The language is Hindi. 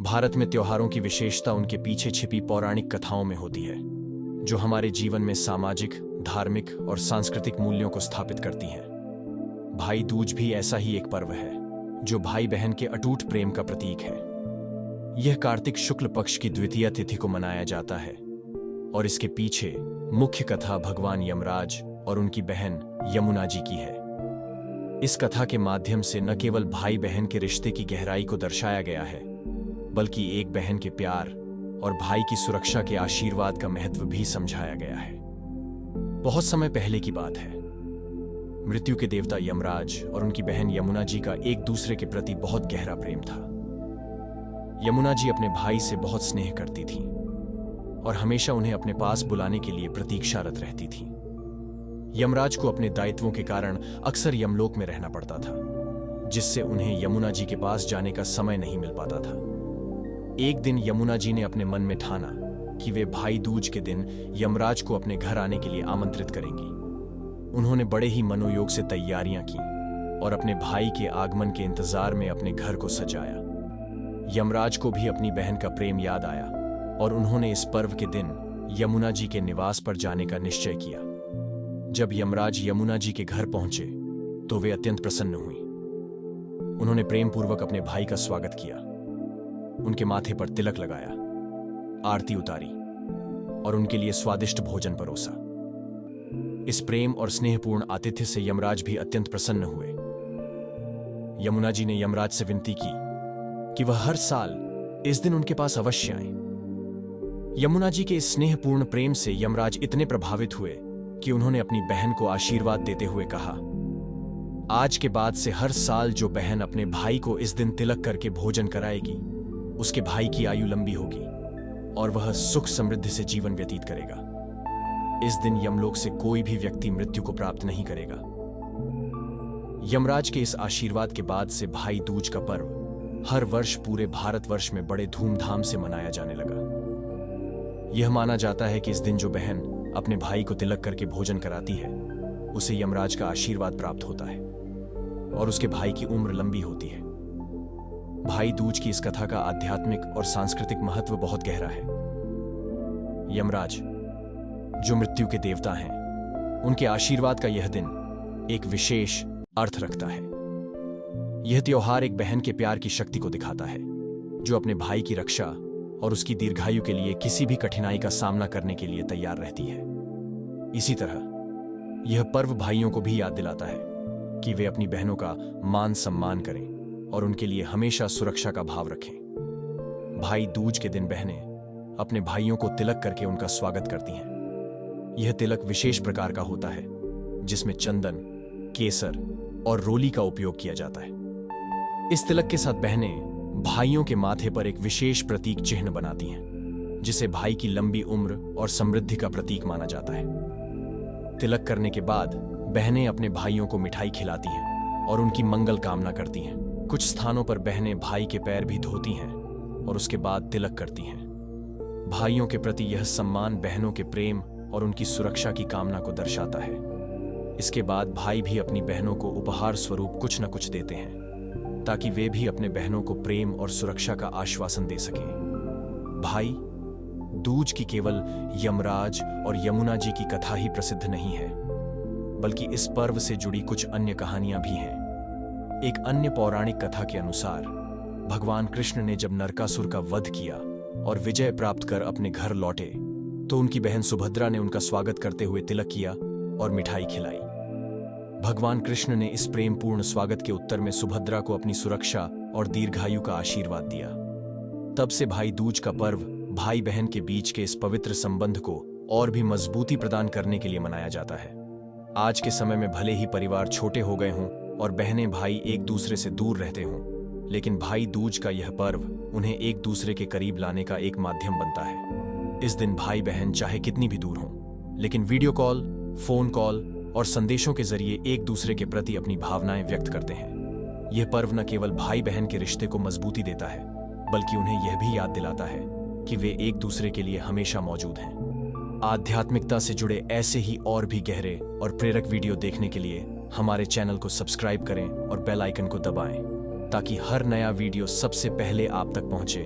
भारत में त्योहारों की विशेषता उनके पीछे छिपी पौराणिक कथाओं में होती है, जो हमारे जीवन में सामाजिक, धार्मिक और सांस्कृतिक मूल्यों को स्थापित करती हैं। भाई दूज भी ऐसा ही एक पर्व है, जो भाई बहन के अटूट प्रेम का प्रतीक है। यह कार्तिक शुक्ल पक्ष की द्वितीया तिथि को मनाया जाता है और इसके पीछे मुख्य कथा भगवान यमराज और उनकी बहन यमुना जी की है। इस कथा के माध्यम से न केवल भाई बहन के रिश्ते की गहराई को दर्शाया गया है, बल्कि एक बहन के प्यार और भाई की सुरक्षा के आशीर्वाद का महत्व भी समझाया गया है। बहुत समय पहले की बात है। मृत्यु के देवता यमराज और उनकी बहन यमुना जी का एक दूसरे के प्रति बहुत गहरा प्रेम था। यमुना जी अपने भाई से बहुत स्नेह करती थीं और हमेशा उन्हें अपने पास बुलाने के लिए प्रतीक्षारत रहती थीं। यमराज को अपने दायित्वों के कारण अक्सर यमलोक में रहना पड़ता था, जिससे उन्हें यमुना जी के पास जाने का समय नहीं मिल पाता था। एक दिन यमुना जी ने अपने मन में ठाना कि वे भाई दूज के दिन यमराज को अपने घर आने के लिए आमंत्रित करेंगी। उन्होंने बड़े ही मनोयोग से तैयारियां की और अपने भाई के आगमन के इंतजार में अपने घर को सजाया। यमराज को भी अपनी बहन का प्रेम याद आया और उन्होंने इस पर्व के दिन यमुना जी के निवास पर जाने का निश्चय किया। जब यमराज यमुना जी के घर पहुंचे तो वे अत्यंत प्रसन्न हुई। उन्होंने प्रेम पूर्वक अपने भाई का स्वागत किया, उनके माथे पर तिलक लगाया, आरती उतारी और उनके लिए स्वादिष्ट भोजन परोसा। इस प्रेम और स्नेहपूर्ण आतिथ्य से यमराज भी अत्यंत प्रसन्न हुए। यमुना जी ने यमराज से विनती की कि वह हर साल इस दिन उनके पास अवश्य आए। यमुना जी के इस स्नेहपूर्ण प्रेम से यमराज इतने प्रभावित हुए कि उन्होंने अपनी बहन को आशीर्वाद देते हुए कहा, आज के बाद से हर साल जो बहन अपने भाई को इस दिन तिलक करके भोजन कराएगी, उसके भाई की आयु लंबी होगी और वह सुख समृद्धि से जीवन व्यतीत करेगा। इस दिन यमलोक से कोई भी व्यक्ति मृत्यु को प्राप्त नहीं करेगा। यमराज के इस आशीर्वाद के बाद से भाई दूज का पर्व हर वर्ष पूरे भारतवर्ष में बड़े धूमधाम से मनाया जाने लगा। यह माना जाता है कि इस दिन जो बहन अपने भाई को तिलक करके भोजन कराती है, उसे यमराज का आशीर्वाद प्राप्त होता है और उसके भाई की उम्र लंबी होती है। भाई दूज की इस कथा का आध्यात्मिक और सांस्कृतिक महत्व बहुत गहरा है। यमराज, जो मृत्यु के देवता हैं, उनके आशीर्वाद का यह दिन एक विशेष अर्थ रखता है। यह त्योहार एक बहन के प्यार की शक्ति को दिखाता है, जो अपने भाई की रक्षा और उसकी दीर्घायु के लिए किसी भी कठिनाई का सामना करने के लिए तैयार रहती है। इसी तरह यह पर्व भाइयों को भी याद दिलाता है कि वे अपनी बहनों का मान सम्मान करें और उनके लिए हमेशा सुरक्षा का भाव रखें। भाई दूज के दिन बहनें अपने भाइयों को तिलक करके उनका स्वागत करती हैं। यह तिलक विशेष प्रकार का होता है, जिसमें चंदन, केसर और रोली का उपयोग किया जाता है। इस तिलक के साथ बहनें भाइयों के माथे पर एक विशेष प्रतीक चिन्ह बनाती हैं, जिसे भाई की लंबी उम्र और समृद्धि का प्रतीक माना जाता है। तिलक करने के बाद बहनें अपने भाइयों को मिठाई खिलाती हैं और उनकी मंगल कामना करती हैं। कुछ स्थानों पर बहनें भाई के पैर भी धोती हैं और उसके बाद तिलक करती हैं। भाइयों के प्रति यह सम्मान बहनों के प्रेम और उनकी सुरक्षा की कामना को दर्शाता है। इसके बाद भाई भी अपनी बहनों को उपहार स्वरूप कुछ न कुछ देते हैं, ताकि वे भी अपने बहनों को प्रेम और सुरक्षा का आश्वासन दे सकें। भाई दूज की केवल यमराज और यमुना जी की कथा ही प्रसिद्ध नहीं है, बल्कि इस पर्व से जुड़ी कुछ अन्य कहानियां भी हैं। एक अन्य पौराणिक कथा के अनुसार भगवान कृष्ण ने जब नरकासुर का वध किया और विजय प्राप्त कर अपने घर लौटे, तो उनकी बहन सुभद्रा ने उनका स्वागत करते हुए तिलक किया और मिठाई खिलाई। भगवान कृष्ण ने इस प्रेमपूर्ण स्वागत के उत्तर में सुभद्रा को अपनी सुरक्षा और दीर्घायु का आशीर्वाद दिया। तब से भाई दूज का पर्व भाई बहन के बीच के इस पवित्र संबंध को और भी मजबूती प्रदान करने के लिए मनाया जाता है। आज के समय में भले ही परिवार छोटे हो गए हों और बहनें भाई एक दूसरे से दूर रहते हों, लेकिन भाई दूज का यह पर्व उन्हें एक दूसरे के करीब लाने का एक माध्यम बनता है। इस दिन भाई बहन चाहे कितनी भी दूर हों, लेकिन वीडियो कॉल, फोन कॉल और संदेशों के जरिए एक दूसरे के प्रति अपनी भावनाएं व्यक्त करते हैं। यह पर्व न केवल भाई बहन के रिश्ते को मजबूती देता है, बल्कि उन्हें यह भी याद दिलाता है कि वे एक दूसरे के लिए हमेशा मौजूद हैं। आध्यात्मिकता से जुड़े ऐसे ही और भी गहरे और प्रेरक वीडियो देखने के लिए हमारे चैनल को सब्सक्राइब करें और बेल आइकन को दबाएं, ताकि हर नया वीडियो सबसे पहले आप तक पहुंचे।